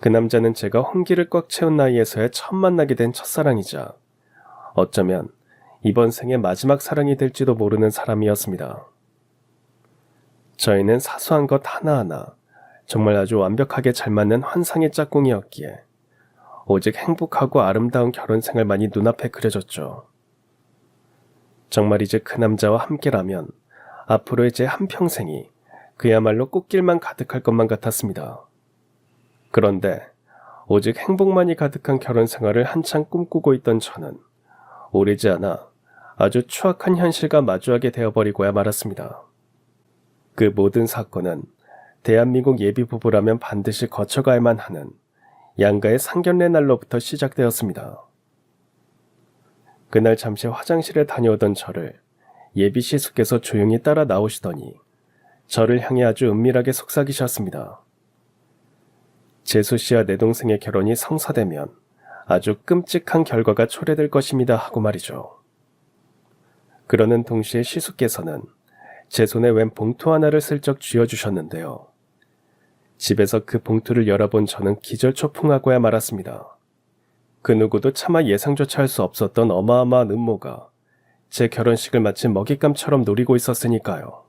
그 남자는 제가 홍기를 꽉 채운 나이에서야 처음 만나게 된 첫사랑이자 어쩌면 이번 생의 마지막 사랑이 될지도 모르는 사람이었습니다. 저희는 사소한 것 하나하나 정말 아주 완벽하게 잘 맞는 환상의 짝꿍이었기에 오직 행복하고 아름다운 결혼 생활만이 눈앞에 그려졌죠. 정말 이제 그 남자와 함께라면 앞으로의 제 한평생이 그야말로 꽃길만 가득할 것만 같았습니다. 그런데 오직 행복만이 가득한 결혼 생활을 한창 꿈꾸고 있던 저는 오래지 않아 아주 추악한 현실과 마주하게 되어버리고야 말았습니다. 그 모든 사건은 대한민국 예비부부라면 반드시 거쳐가야만 하는 양가의 상견례 날로부터 시작되었습니다. 그날 잠시 화장실에 다녀오던 저를 예비 시숙께서 조용히 따라 나오시더니 저를 향해 아주 은밀하게 속삭이셨습니다. 재수 씨와 내 동생의 결혼이 성사되면 아주 끔찍한 결과가 초래될 것입니다 하고 말이죠. 그러는 동시에 시숙께서는 제 손에 웬 봉투 하나를 슬쩍 쥐어주셨는데요. 집에서 그 봉투를 열어본 저는 기절초풍하고야 말았습니다. 그 누구도 차마 예상조차 할 수 없었던 어마어마한 음모가 제 결혼식을 마치 먹잇감처럼 노리고 있었으니까요.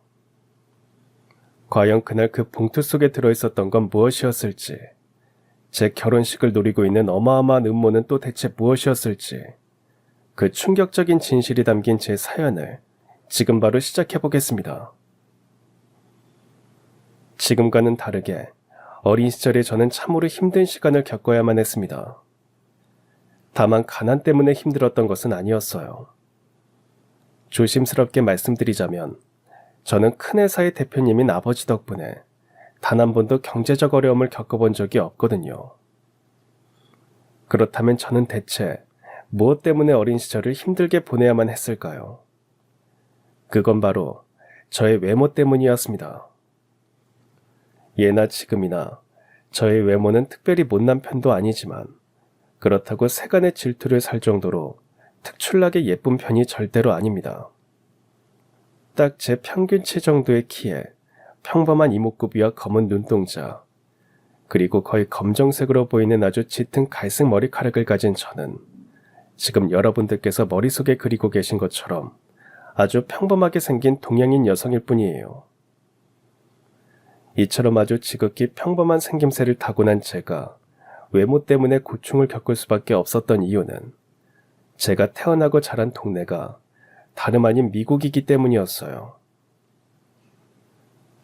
과연 그날 그 봉투 속에 들어있었던 건 무엇이었을지, 제 결혼식을 노리고 있는 어마어마한 음모는 또 대체 무엇이었을지, 그 충격적인 진실이 담긴 제 사연을 지금 바로 시작해보겠습니다. 지금과는 다르게 어린 시절에 저는 참으로 힘든 시간을 겪어야만 했습니다. 다만 가난 때문에 힘들었던 것은 아니었어요. 조심스럽게 말씀드리자면 저는 큰 회사의 대표님인 아버지 덕분에 단 한 번도 경제적 어려움을 겪어본 적이 없거든요. 그렇다면 저는 대체 무엇 때문에 어린 시절을 힘들게 보내야만 했을까요? 그건 바로 저의 외모 때문이었습니다. 예나 지금이나 저의 외모는 특별히 못난 편도 아니지만 그렇다고 세간의 질투를 살 정도로 특출나게 예쁜 편이 절대로 아닙니다. 딱 제 평균치 정도의 키에 평범한 이목구비와 검은 눈동자, 그리고 거의 검정색으로 보이는 아주 짙은 갈색 머리카락을 가진 저는 지금 여러분들께서 머릿속에 그리고 계신 것처럼 아주 평범하게 생긴 동양인 여성일 뿐이에요. 이처럼 아주 지극히 평범한 생김새를 타고난 제가 외모 때문에 고충을 겪을 수밖에 없었던 이유는 제가 태어나고 자란 동네가 다름 아닌 미국이기 때문이었어요.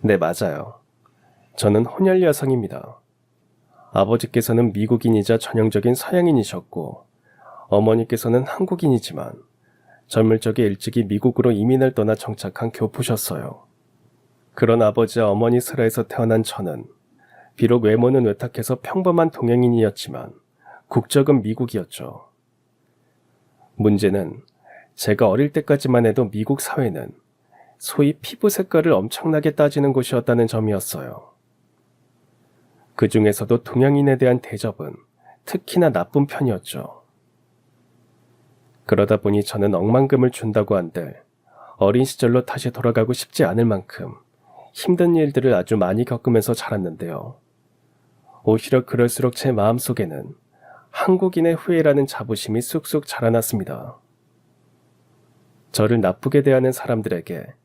네, 맞아요. 저는 혼혈 여성입니다. 아버지께서는 미국인이자 전형적인 서양인이셨고 어머니께서는 한국인이지만 젊을 적에 일찍이 미국으로 이민을 떠나 정착한 교포셨어요. 그런 아버지와 어머니 슬하에서 태어난 저는 비록 외모는 외탁해서 평범한 동양인이었지만 국적은 미국이었죠. 문제는 제가 어릴 때까지만 해도 미국 사회는 소위 피부 색깔을 엄청나게 따지는 곳이었다는 점이었어요. 그 중에서도 동양인에 대한 대접은 특히나 나쁜 편이었죠. 그러다 보니 저는 억만금을 준다고 한들 어린 시절로 다시 돌아가고 싶지 않을 만큼 힘든 일들을 아주 많이 겪으면서 자랐는데요. 오히려 그럴수록 제 마음속에는 한국인의 후예라는 자부심이 쑥쑥 자라났습니다. 저를 나쁘게 대하는 사람들에게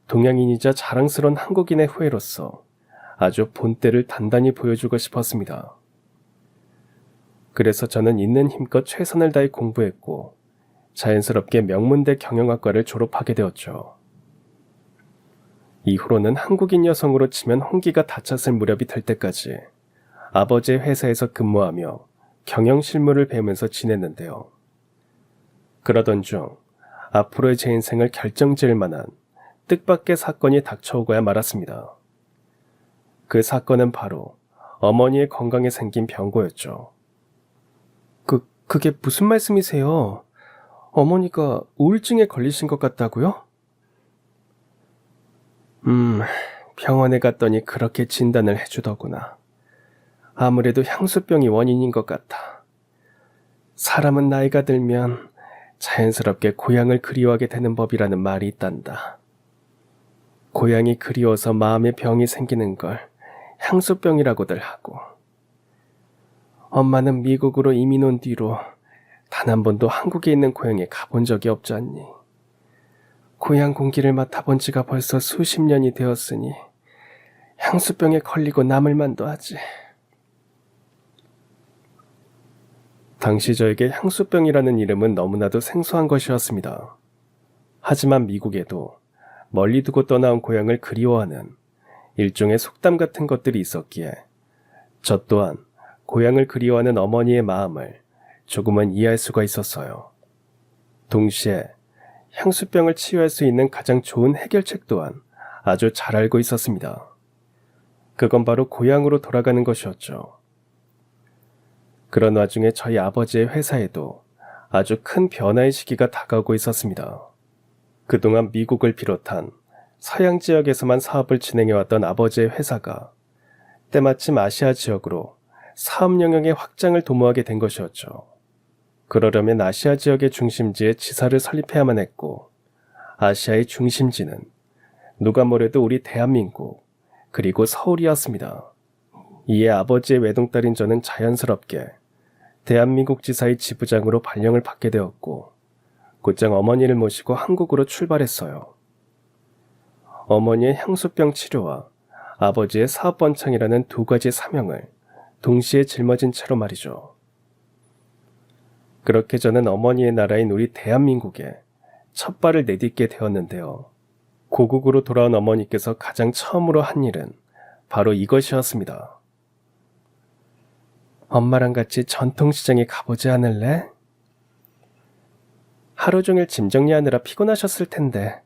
동양인이자 자랑스러운 한국인의 후예로서 아주 본때를 단단히 보여주고 싶었습니다. 그래서 저는 있는 힘껏 최선을 다해 공부했고 자연스럽게 명문대 경영학과를 졸업하게 되었죠. 이후로는 한국인 여성으로 치면 홍기가 닫혔을 무렵이 될 때까지 아버지의 회사에서 근무하며 경영 실무를 배우면서 지냈는데요. 그러던 중 앞으로의 제 인생을 결정지을 만한 뜻밖의 사건이 닥쳐오고야 말았습니다. 그 사건은 바로 어머니의 건강에 생긴 병고였죠. 그게 무슨 말씀이세요? 어머니가 우울증에 걸리신 것 같다고요? 병원에 갔더니 그렇게 진단을 해주더구나. 아무래도 향수병이 원인인 것 같아. 사람은 나이가 들면 자연스럽게 고향을 그리워하게 되는 법이라는 말이 있단다. 고향이 그리워서 마음에 병이 생기는 걸 향수병이라고들 하고. 엄마는 미국으로 이민 온 뒤로 단 한 번도 한국에 있는 고향에 가본 적이 없지 않니? 고향 공기를 맡아본 지가 벌써 수십 년이 되었으니 향수병에 걸리고 남을 만도 하지. 당시 저에게 향수병이라는 이름은 너무나도 생소한 것이었습니다. 하지만 미국에도 멀리 두고 떠나온 고향을 그리워하는 일종의 속담 같은 것들이 있었기에 저 또한 고향을 그리워하는 어머니의 마음을 조금은 이해할 수가 있었어요. 동시에 향수병을 치유할 수 있는 가장 좋은 해결책 또한 아주 잘 알고 있었습니다. 그건 바로 고향으로 돌아가는 것이었죠. 그런 와중에 저희 아버지의 회사에도 아주 큰 변화의 시기가 다가오고 있었습니다. 그동안 미국을 비롯한 서양 지역에서만 사업을 진행해왔던 아버지의 회사가 때마침 아시아 지역으로 사업 영역의 확장을 도모하게 된 것이었죠. 그러려면 아시아 지역의 중심지에 지사를 설립해야만 했고, 아시아의 중심지는 누가 뭐래도 우리 대한민국, 그리고 서울이었습니다. 이에 아버지의 외동딸인 저는 자연스럽게 대한민국 지사의 지부장으로 발령을 받게 되었고, 곧장 어머니를 모시고 한국으로 출발했어요. 어머니의 향수병 치료와 아버지의 사업 번창이라는 두 가지 사명을 동시에 짊어진 채로 말이죠. 그렇게 저는 어머니의 나라인 우리 대한민국에 첫 발을 내딛게 되었는데요. 고국으로 돌아온 어머니께서 가장 처음으로 한 일은 바로 이것이었습니다. 엄마랑 같이 전통시장에 가보지 않을래? 하루 종일 짐 정리하느라 피곤하셨을 텐데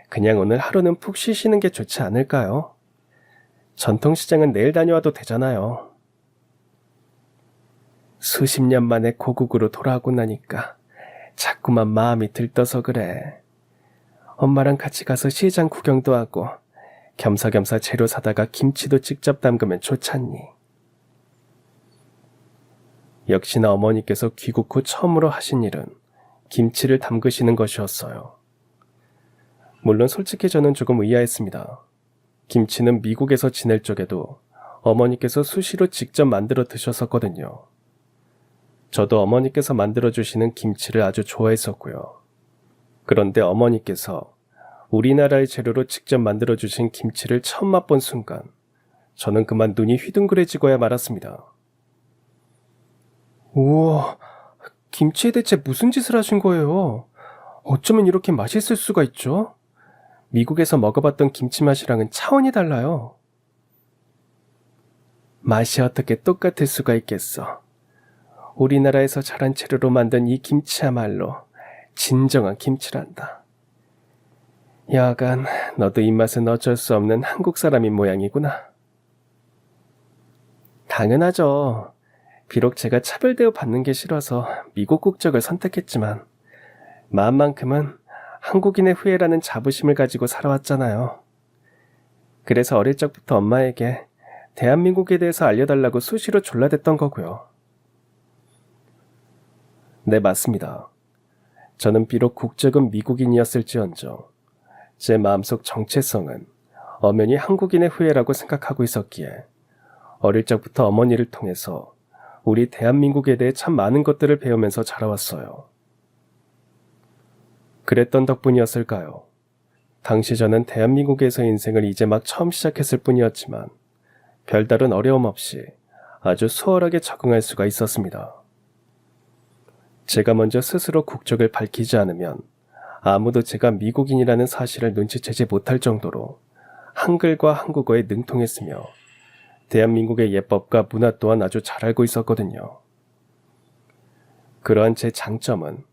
그냥 오늘 하루는 푹 쉬시는 게 좋지 않을까요? 전통시장은 내일 다녀와도 되잖아요. 수십 년 만에 고국으로 돌아오고 나니까 자꾸만 마음이 들떠서 그래. 엄마랑 같이 가서 시장 구경도 하고 겸사겸사 재료 사다가 김치도 직접 담그면 좋잖니. 역시나 어머니께서 귀국 후 처음으로 하신 일은 김치를 담그시는 것이었어요. 물론 솔직히 저는 조금 의아했습니다. 김치는 미국에서 지낼 적에도 어머니께서 수시로 직접 만들어 드셨었거든요. 저도 어머니께서 만들어주시는 김치를 아주 좋아했었고요. 그런데 어머니께서 우리나라의 재료로 직접 만들어주신 김치를 처음 맛본 순간 저는 그만 눈이 휘둥그레지고야 말았습니다. 우와, 김치에 대체 무슨 짓을 하신 거예요? 어쩌면 이렇게 맛있을 수가 있죠? 미국에서 먹어봤던 김치 맛이랑은 차원이 달라요. 맛이 어떻게 똑같을 수가 있겠어. 우리나라에서 자란 재료로 만든 이 김치야말로 진정한 김치란다. 여하간 너도 입맛은 어쩔 수 없는 한국 사람인 모양이구나. 당연하죠. 비록 제가 차별대우 받는 게 싫어서 미국 국적을 선택했지만 마음만큼은 한국인의 후예라는 자부심을 가지고 살아왔잖아요. 그래서 어릴 적부터 엄마에게 대한민국에 대해서 알려달라고 수시로 졸라댔던 거고요. 네, 맞습니다. 저는 비록 국적은 미국인이었을지언정 제 마음속 정체성은 엄연히 한국인의 후예라고 생각하고 있었기에 어릴 적부터 어머니를 통해서 우리 대한민국에 대해 참 많은 것들을 배우면서 자라왔어요. 그랬던 덕분이었을까요? 당시 저는 대한민국에서 인생을 이제 막 처음 시작했을 뿐이었지만 별다른 어려움 없이 아주 수월하게 적응할 수가 있었습니다. 제가 먼저 스스로 국적을 밝히지 않으면 아무도 제가 미국인이라는 사실을 눈치채지 못할 정도로 한글과 한국어에 능통했으며 대한민국의 예법과 문화 또한 아주 잘 알고 있었거든요. 그러한 제 장점은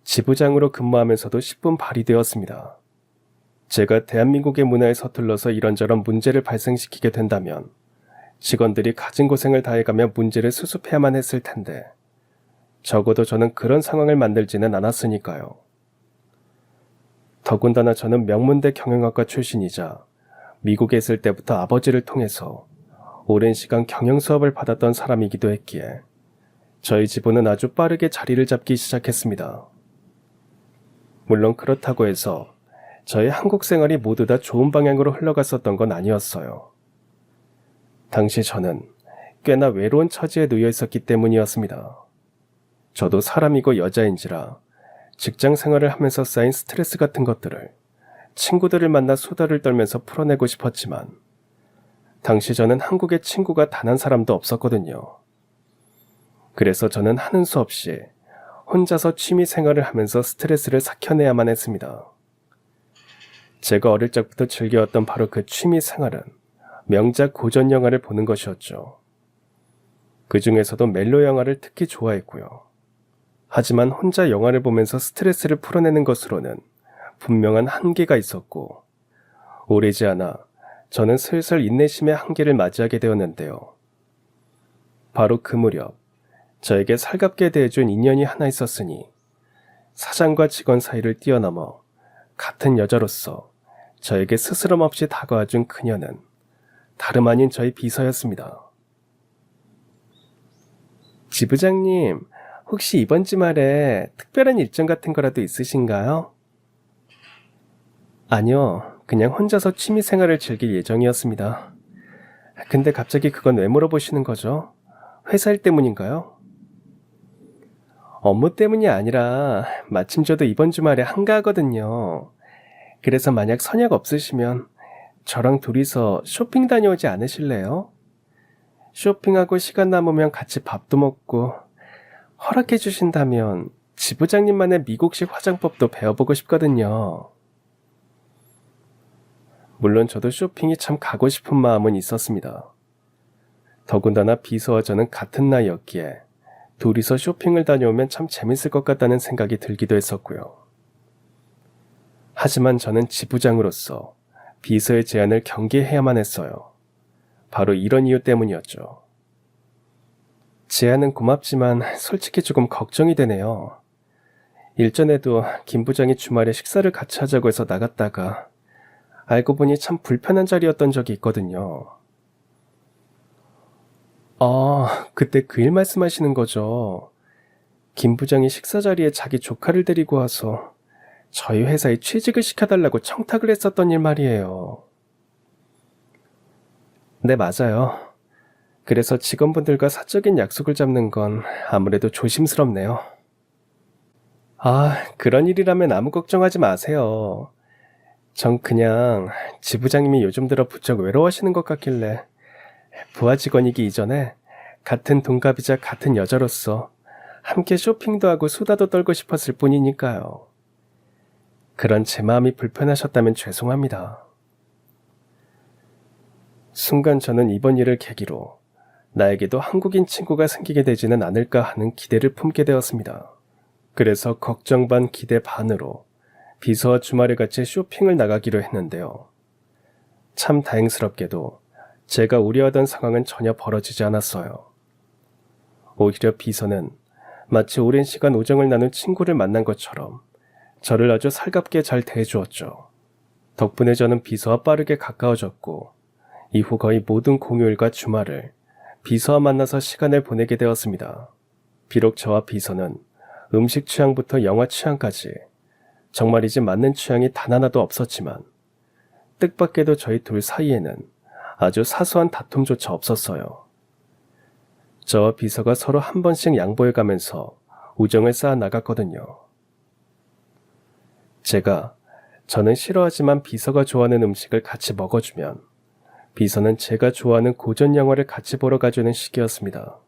지부장으로 근무하면서도 10분 발휘되었습니다. 제가 대한민국의 문화에 서툴러서 이런저런 문제를 발생시키게 된다면 직원들이 가진 고생을 다해가며 문제를 수습해야만 했을 텐데 적어도 저는 그런 상황을 만들지는 않았으니까요. 더군다나 저는 명문대 경영학과 출신이자 미국에 있을 때부터 아버지를 통해서 오랜 시간 경영 수업을 받았던 사람이기도 했기에 저희 지부는 아주 빠르게 자리를 잡기 시작했습니다. 물론 그렇다고 해서 저의 한국 생활이 모두 다 좋은 방향으로 흘러갔었던 건 아니었어요. 당시 저는 꽤나 외로운 처지에 놓여 있었기 때문이었습니다. 저도 사람이고 여자인지라 직장 생활을 하면서 쌓인 스트레스 같은 것들을 친구들을 만나 수다를 떨면서 풀어내고 싶었지만 당시 저는 한국에 친구가 단 한 사람도 없었거든요. 그래서 저는 하는 수 없이 혼자서 취미 생활을 하면서 스트레스를 삭혀내야만 했습니다. 제가 어릴 적부터 즐겨왔던 바로 그 취미 생활은 명작 고전 영화를 보는 것이었죠. 그 중에서도 멜로 영화를 특히 좋아했고요. 하지만 혼자 영화를 보면서 스트레스를 풀어내는 것으로는 분명한 한계가 있었고, 오래지 않아 저는 슬슬 인내심의 한계를 맞이하게 되었는데요. 바로 그 무렵 저에게 살갑게 대해준 인연이 하나 있었으니 사장과 직원 사이를 뛰어넘어 같은 여자로서 저에게 스스럼 없이 다가와준 그녀는 다름 아닌 저희 비서였습니다. 지부장님, 혹시 이번 주말에 특별한 일정 같은 거라도 있으신가요? 아니요, 그냥 혼자서 취미 생활을 즐길 예정이었습니다. 근데 갑자기 그건 왜 물어보시는 거죠? 회사 일 때문인가요? 업무 때문이 아니라 마침 저도 이번 주말에 한가하거든요. 그래서 만약 선약 없으시면 저랑 둘이서 쇼핑 다녀오지 않으실래요? 쇼핑하고 시간 남으면 같이 밥도 먹고, 허락해 주신다면 지부장님만의 미국식 화장법도 배워보고 싶거든요. 물론 저도 쇼핑이 참 가고 싶은 마음은 있었습니다. 더군다나 비서와 저는 같은 나이였기에 둘이서 쇼핑을 다녀오면 참 재밌을 것 같다는 생각이 들기도 했었고요. 하지만 저는 지부장으로서 비서의 제안을 경계해야만 했어요. 바로 이런 이유 때문이었죠. 제안은 고맙지만 솔직히 조금 걱정이 되네요. 일전에도 김 부장이 주말에 식사를 같이 하자고 해서 나갔다가 알고 보니 참 불편한 자리였던 적이 있거든요. 그때 그 일 말씀하시는 거죠. 김 부장이 식사 자리에 자기 조카를 데리고 와서 저희 회사에 취직을 시켜달라고 청탁을 했었던 일 말이에요. 네, 맞아요. 그래서 직원분들과 사적인 약속을 잡는 건 아무래도 조심스럽네요. 그런 일이라면 아무 걱정하지 마세요. 전 그냥 지부장님이 요즘 들어 부쩍 외로워하시는 것 같길래 부하 직원이기 이전에 같은 동갑이자 같은 여자로서 함께 쇼핑도 하고 수다도 떨고 싶었을 뿐이니까요. 그런 제 마음이 불편하셨다면 죄송합니다. 순간 저는 이번 일을 계기로 나에게도 한국인 친구가 생기게 되지는 않을까 하는 기대를 품게 되었습니다. 그래서 걱정 반 기대 반으로 비서와 주말에 같이 쇼핑을 나가기로 했는데요. 참 다행스럽게도 제가 우려하던 상황은 전혀 벌어지지 않았어요. 오히려 비서는 마치 오랜 시간 우정을 나눈 친구를 만난 것처럼 저를 아주 살갑게 잘 대해주었죠. 덕분에 저는 비서와 빠르게 가까워졌고 이후 거의 모든 공휴일과 주말을 비서와 만나서 시간을 보내게 되었습니다. 비록 저와 비서는 음식 취향부터 영화 취향까지 정말이지 맞는 취향이 단 하나도 없었지만 뜻밖에도 저희 둘 사이에는 아주 사소한 다툼조차 없었어요. 저와 비서가 서로 한 번씩 양보해가면서 우정을 쌓아 나갔거든요. 저는 싫어하지만 비서가 좋아하는 음식을 같이 먹어주면 비서는 제가 좋아하는 고전 영화를 같이 보러 가주는 시기였습니다.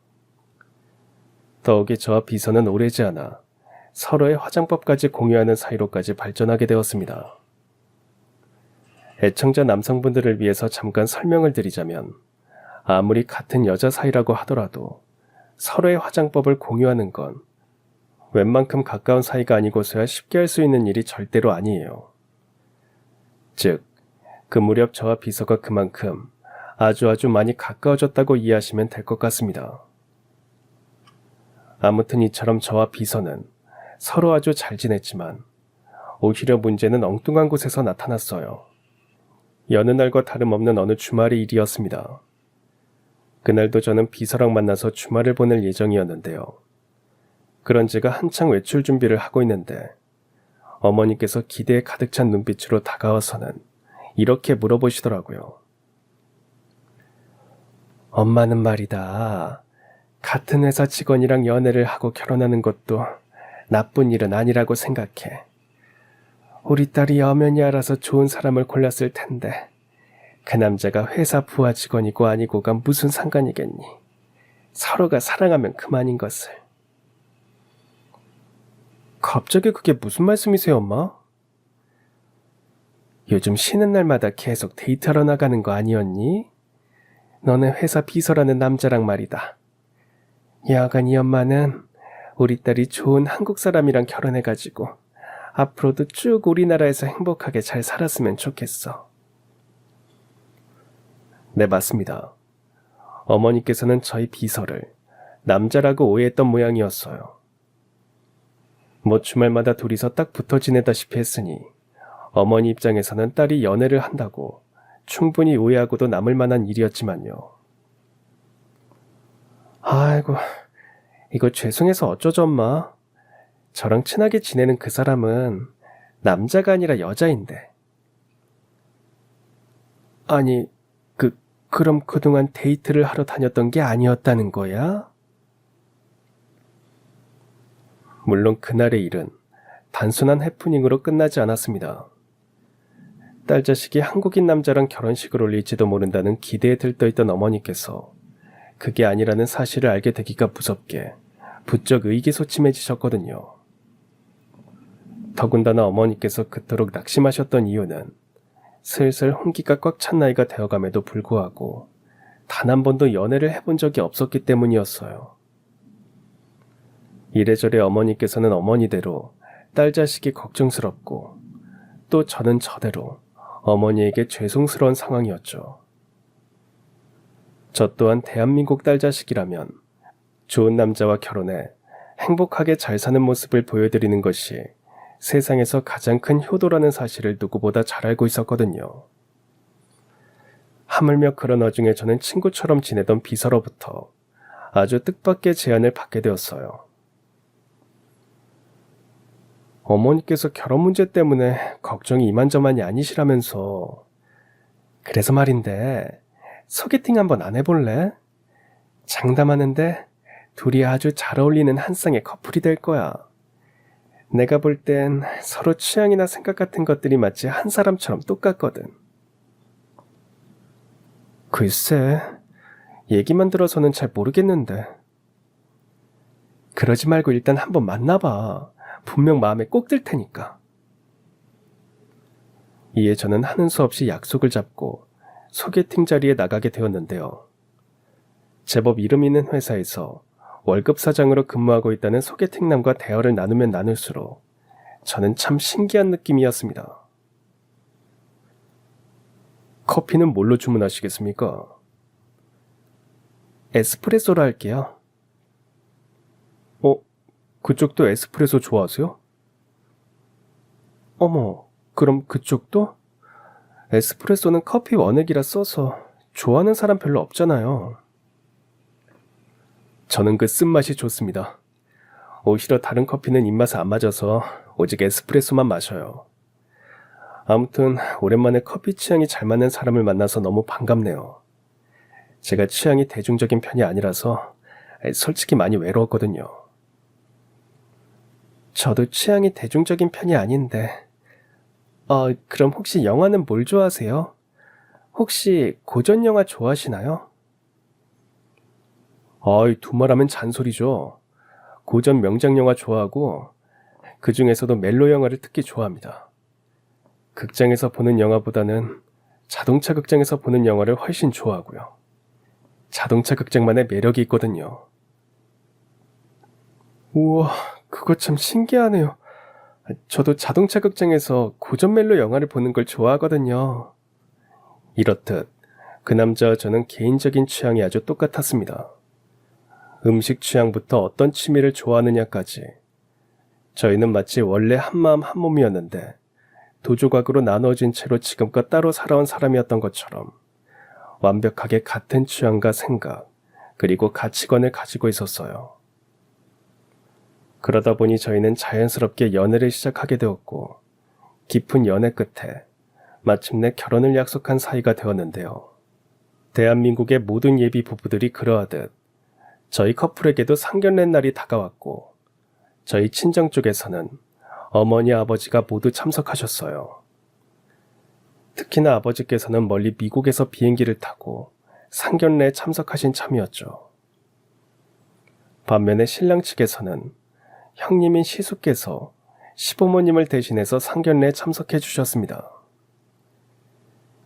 더욱이 저와 비서는 오래지 않아 서로의 화장법까지 공유하는 사이로까지 발전하게 되었습니다. 애청자 남성분들을 위해서 잠깐 설명을 드리자면 아무리 같은 여자 사이라고 하더라도 서로의 화장법을 공유하는 건 웬만큼 가까운 사이가 아니고서야 쉽게 할 수 있는 일이 절대로 아니에요. 즉, 그 무렵 저와 비서가 그만큼 아주 많이 가까워졌다고 이해하시면 될 것 같습니다. 아무튼 이처럼 저와 비서는 서로 아주 잘 지냈지만 오히려 문제는 엉뚱한 곳에서 나타났어요. 여느 날과 다름없는 어느 주말의 일이었습니다. 그날도 저는 비서랑 만나서 주말을 보낼 예정이었는데요. 그런 제가 한창 외출 준비를 하고 있는데 어머니께서 기대에 가득 찬 눈빛으로 다가와서는 이렇게 물어보시더라고요. 엄마는 말이다. 같은 회사 직원이랑 연애를 하고 결혼하는 것도 나쁜 일은 아니라고 생각해. 우리 딸이 엄연히 알아서 좋은 사람을 골랐을 텐데 그 남자가 회사 부하 직원이고 아니고가 무슨 상관이겠니? 서로가 사랑하면 그만인 것을. 갑자기 그게 무슨 말씀이세요, 엄마? 요즘 쉬는 날마다 계속 데이트하러 나가는 거 아니었니? 너네 회사 비서라는 남자랑 말이다. 여하간 이 엄마는 우리 딸이 좋은 한국 사람이랑 결혼해가지고 앞으로도 쭉 우리나라에서 행복하게 잘 살았으면 좋겠어. 네, 맞습니다. 어머니께서는 저희 비서를 남자라고 오해했던 모양이었어요. 뭐 주말마다 둘이서 딱 붙어 지내다시피 했으니 어머니 입장에서는 딸이 연애를 한다고 충분히 오해하고도 남을 만한 일이었지만요. 아이고, 이거 죄송해서 어쩌죠, 엄마. 저랑 친하게 지내는 그 사람은 남자가 아니라 여자인데. 아니, 그럼 그동안 데이트를 하러 다녔던 게 아니었다는 거야? 물론 그날의 일은 단순한 해프닝으로 끝나지 않았습니다. 딸 자식이 한국인 남자랑 결혼식을 올릴지도 모른다는 기대에 들떠있던 어머니께서 그게 아니라는 사실을 알게 되기가 무섭게 부쩍 의기소침해지셨거든요. 더군다나 어머니께서 그토록 낙심하셨던 이유는 슬슬 혼기가 꽉 찬 나이가 되어감에도 불구하고 단 한 번도 연애를 해본 적이 없었기 때문이었어요. 이래저래 어머니께서는 어머니대로 딸 자식이 걱정스럽고 또 저는 저대로 어머니에게 죄송스러운 상황이었죠. 저 또한 대한민국 딸 자식이라면 좋은 남자와 결혼해 행복하게 잘 사는 모습을 보여드리는 것이 세상에서 가장 큰 효도라는 사실을 누구보다 잘 알고 있었거든요. 하물며 그런 와중에 저는 친구처럼 지내던 비서로부터 아주 뜻밖의 제안을 받게 되었어요. 어머니께서 결혼 문제 때문에 걱정이 이만저만이 아니시라면서. 그래서 말인데 소개팅 한번 안 해볼래? 장담하는데 둘이 아주 잘 어울리는 한 쌍의 커플이 될 거야. 내가 볼 땐 서로 취향이나 생각 같은 것들이 마치 한 사람처럼 똑같거든. 글쎄, 얘기만 들어서는 잘 모르겠는데. 그러지 말고 일단 한번 만나봐. 분명 마음에 꼭 들 테니까. 이에 저는 하는 수 없이 약속을 잡고 소개팅 자리에 나가게 되었는데요. 제법 이름 있는 회사에서 월급 사장으로 근무하고 있다는 소개팅남과 대화를 나누면 나눌수록 저는 참 신기한 느낌이었습니다. 커피는 뭘로 주문하시겠습니까? 에스프레소로 할게요. 그쪽도 에스프레소 좋아하세요? 어머, 그럼 그쪽도? 에스프레소는 커피 원액이라 써서 좋아하는 사람 별로 없잖아요. 저는 그 쓴맛이 좋습니다. 오히려 다른 커피는 입맛에 안 맞아서 오직 에스프레소만 마셔요. 아무튼 오랜만에 커피 취향이 잘 맞는 사람을 만나서 너무 반갑네요. 제가 취향이 대중적인 편이 아니라서 솔직히 많이 외로웠거든요. 저도 취향이 대중적인 편이 아닌데. 그럼 혹시 영화는 뭘 좋아하세요? 혹시 고전 영화 좋아하시나요? 두말하면 잔소리죠. 고전 명작 영화 좋아하고 그 중에서도 멜로 영화를 특히 좋아합니다. 극장에서 보는 영화보다는 자동차 극장에서 보는 영화를 훨씬 좋아하고요. 자동차 극장만의 매력이 있거든요. 우와, 그거 참 신기하네요. 저도 자동차 극장에서 고전 멜로 영화를 보는 걸 좋아하거든요. 이렇듯 그 남자와 저는 개인적인 취향이 아주 똑같았습니다. 음식 취향부터 어떤 취미를 좋아하느냐까지. 저희는 마치 원래 한마음 한몸이었는데 두 조각으로 나눠진 채로 지금껏 따로 살아온 사람이었던 것처럼 완벽하게 같은 취향과 생각, 그리고 가치관을 가지고 있었어요. 그러다 보니 저희는 자연스럽게 연애를 시작하게 되었고 깊은 연애 끝에 마침내 결혼을 약속한 사이가 되었는데요. 대한민국의 모든 예비 부부들이 그러하듯 저희 커플에게도 상견례 날이 다가왔고 저희 친정 쪽에서는 어머니 아버지가 모두 참석하셨어요. 특히나 아버지께서는 멀리 미국에서 비행기를 타고 상견례에 참석하신 참이었죠. 반면에 신랑 측에서는 형님인 시숙께서 시부모님을 대신해서 상견례에 참석해 주셨습니다.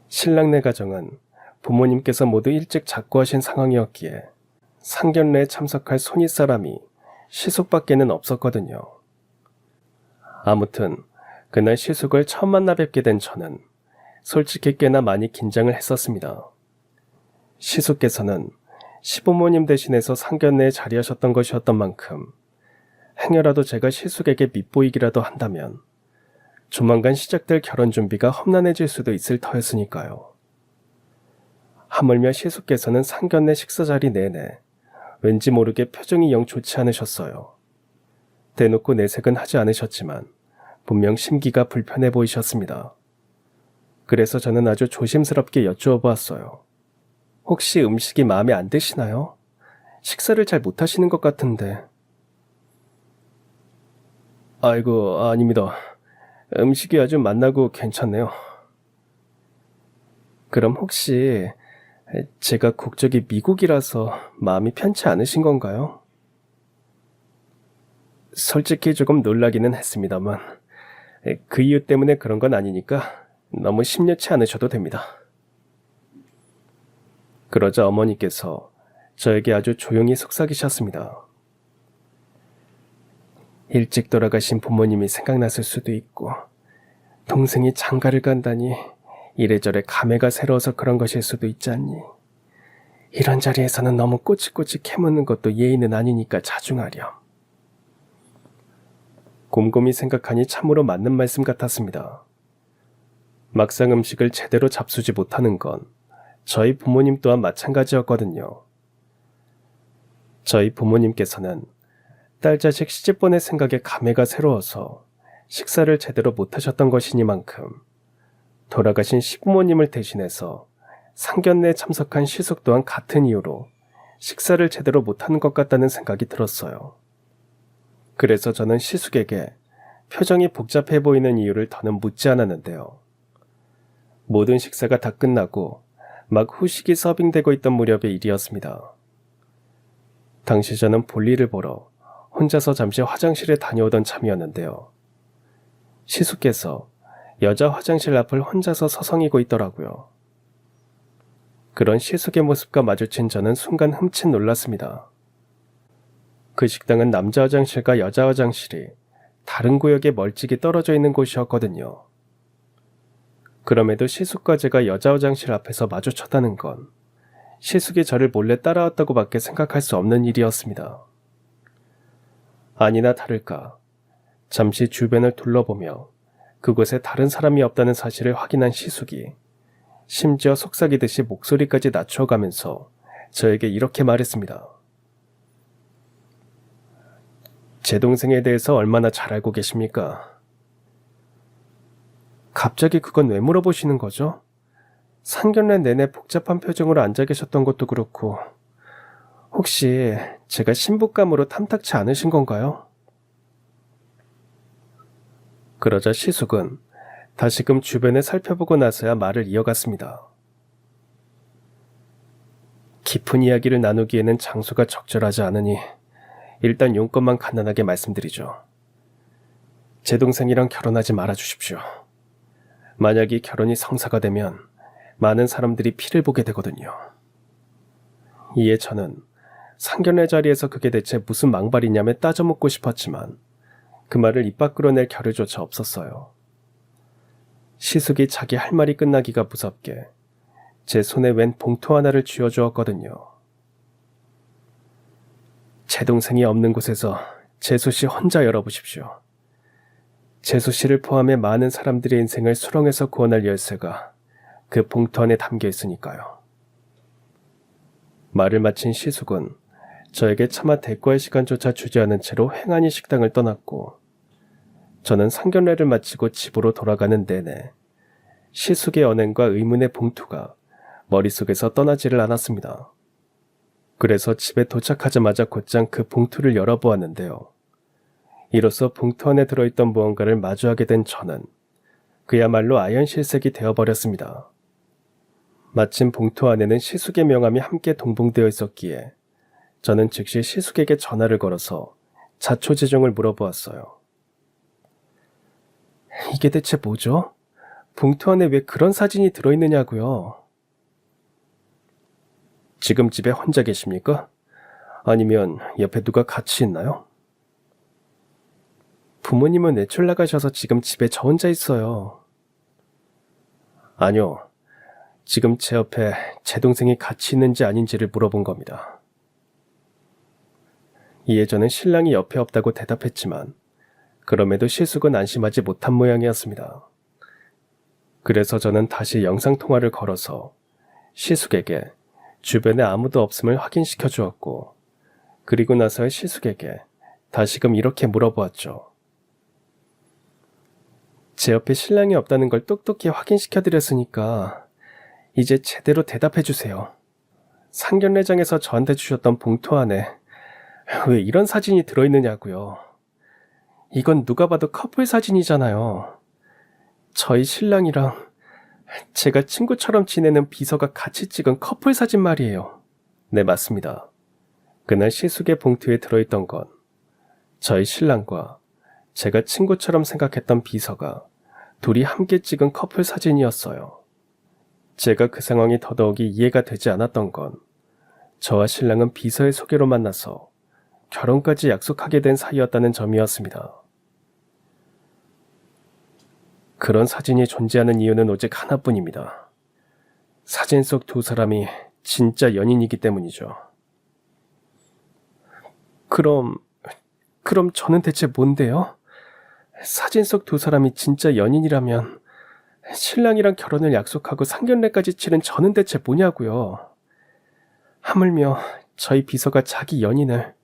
신랑네 가정은 부모님께서 모두 일찍 작고하신 상황이었기에 상견례에 참석할 손윗사람이 시숙밖에는 없었거든요. 아무튼 그날 시숙을 처음 만나 뵙게 된 저는 솔직히 꽤나 많이 긴장을 했었습니다. 시숙께서는 시부모님 대신해서 상견례에 자리하셨던 것이었던 만큼 행여라도 제가 시숙에게 밉보이기라도 한다면 조만간 시작될 결혼 준비가 험난해질 수도 있을 터였으니까요. 하물며 시숙께서는 상견례 식사 자리 내내 왠지 모르게 표정이 영 좋지 않으셨어요. 대놓고 내색은 하지 않으셨지만 분명 심기가 불편해 보이셨습니다. 그래서 저는 아주 조심스럽게 여쭈어 보았어요. 혹시 음식이 마음에 안 드시나요? 식사를 잘 못하시는 것 같은데. 아이고, 아닙니다. 음식이 아주 맛나고 괜찮네요. 그럼 혹시 제가 국적이 미국이라서 마음이 편치 않으신 건가요? 솔직히 조금 놀라기는 했습니다만 그 이유 때문에 그런 건 아니니까 너무 심려치 않으셔도 됩니다. 그러자 어머니께서 저에게 아주 조용히 속삭이셨습니다. 일찍 돌아가신 부모님이 생각났을 수도 있고 동생이 장가를 간다니 이래저래 감회가 새로워서 그런 것일 수도 있지 않니? 이런 자리에서는 너무 꼬치꼬치 캐묻는 것도 예의는 아니니까 자중하렴. 곰곰이 생각하니 참으로 맞는 말씀 같았습니다. 막상 음식을 제대로 잡수지 못하는 건 저희 부모님 또한 마찬가지였거든요. 저희 부모님께서는 딸 자식 시집 보낼 생각에 감회가 새로워서 식사를 제대로 못하셨던 것이니만큼 돌아가신 시부모님을 대신해서 상견례에 참석한 시숙 또한 같은 이유로 식사를 제대로 못하는 것 같다는 생각이 들었어요. 그래서 저는 시숙에게 표정이 복잡해 보이는 이유를 더는 묻지 않았는데요. 모든 식사가 다 끝나고 막 후식이 서빙되고 있던 무렵의 일이었습니다. 당시 저는 볼일을 보러 혼자서 잠시 화장실에 다녀오던 참이었는데요. 시숙께서 여자 화장실 앞을 혼자서 서성이고 있더라고요. 그런 시숙의 모습과 마주친 저는 순간 흠칫 놀랐습니다. 그 식당은 남자 화장실과 여자 화장실이 다른 구역에 멀찍이 떨어져 있는 곳이었거든요. 그럼에도 시숙과 제가 여자 화장실 앞에서 마주쳤다는 건 시숙이 저를 몰래 따라왔다고밖에 생각할 수 없는 일이었습니다. 아니나 다를까 잠시 주변을 둘러보며 그곳에 다른 사람이 없다는 사실을 확인한 시숙이 심지어 속삭이듯이 목소리까지 낮춰가면서 저에게 이렇게 말했습니다. 제 동생에 대해서 얼마나 잘 알고 계십니까? 갑자기 그건 왜 물어보시는 거죠? 상견례 내내 복잡한 표정으로 앉아 계셨던 것도 그렇고 혹시 제가 신부감으로 탐탁치 않으신 건가요? 그러자 시숙은 다시금 주변을 살펴보고 나서야 말을 이어갔습니다. 깊은 이야기를 나누기에는 장소가 적절하지 않으니 일단 용건만 간단하게 말씀드리죠. 제 동생이랑 결혼하지 말아주십시오. 만약 이 결혼이 성사가 되면 많은 사람들이 피를 보게 되거든요. 이에 저는 상견례 자리에서 그게 대체 무슨 망발이냐며 따져묻고 싶었지만 그 말을 입 밖으로 낼 겨를조차 없었어요. 시숙이 자기 할 말이 끝나기가 무섭게 제 손에 웬 봉투 하나를 쥐어주었거든요. 제 동생이 없는 곳에서 재수 씨 혼자 열어보십시오. 재수 씨를 포함해 많은 사람들의 인생을 수렁에서 구원할 열쇠가 그 봉투 안에 담겨 있으니까요. 말을 마친 시숙은 저에게 차마 대꾸할 시간조차 주지 않은 채로 횡하니 식당을 떠났고 저는 상견례를 마치고 집으로 돌아가는 내내 시숙의 언행과 의문의 봉투가 머릿속에서 떠나지를 않았습니다. 그래서 집에 도착하자마자 곧장 그 봉투를 열어보았는데요. 이로써 봉투 안에 들어있던 무언가를 마주하게 된 저는 그야말로 아연실색이 되어버렸습니다. 마침 봉투 안에는 시숙의 명함이 함께 동봉되어 있었기에 저는 즉시 시숙에게 전화를 걸어서 자초지종을 물어보았어요. 이게 대체 뭐죠? 봉투 안에 왜 그런 사진이 들어있느냐고요? 지금 집에 혼자 계십니까? 아니면 옆에 누가 같이 있나요? 부모님은 외출 나가셔서 지금 집에 저 혼자 있어요. 아니요. 지금 제 옆에 제 동생이 같이 있는지 아닌지를 물어본 겁니다. 이에 저는 신랑이 옆에 없다고 대답했지만 그럼에도 시숙은 안심하지 못한 모양이었습니다. 그래서 저는 다시 영상통화를 걸어서 시숙에게 주변에 아무도 없음을 확인시켜 주었고 그리고 나서야 시숙에게 다시금 이렇게 물어보았죠. 제 옆에 신랑이 없다는 걸 똑똑히 확인시켜 드렸으니까 이제 제대로 대답해 주세요. 상견례장에서 저한테 주셨던 봉투 안에 왜 이런 사진이 들어있느냐고요. 이건 누가 봐도 커플 사진이잖아요. 저희 신랑이랑 제가 친구처럼 지내는 비서가 같이 찍은 커플 사진 말이에요. 네, 맞습니다. 그날 시숙의 봉투에 들어있던 건 저희 신랑과 제가 친구처럼 생각했던 비서가 둘이 함께 찍은 커플 사진이었어요. 제가 그 상황이 더더욱이 이해가 되지 않았던 건 저와 신랑은 비서의 소개로 만나서 결혼까지 약속하게 된 사이였다는 점이었습니다. 그런 사진이 존재하는 이유는 오직 하나뿐입니다. 사진 속 두 사람이 진짜 연인이기 때문이죠. 그럼 저는 대체 뭔데요? 사진 속 두 사람이 진짜 연인이라면 신랑이랑 결혼을 약속하고 상견례까지 치른 저는 대체 뭐냐고요. 하물며 저희 비서가 자기 연인을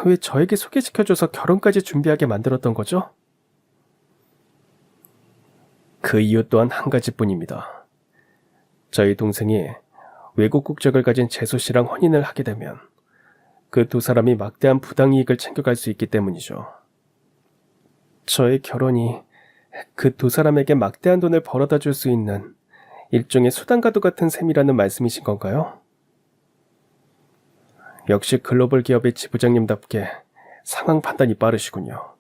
왜 저에게 소개시켜줘서 결혼까지 준비하게 만들었던 거죠? 그 이유 또한 한 가지뿐입니다. 저희 동생이 외국 국적을 가진 재수 씨랑 혼인을 하게 되면 그 두 사람이 막대한 부당이익을 챙겨갈 수 있기 때문이죠. 저의 결혼이 그 두 사람에게 막대한 돈을 벌어다 줄 수 있는 일종의 수단과도 같은 셈이라는 말씀이신 건가요? 역시 글로벌 기업의 지부장님답게 상황 판단이 빠르시군요.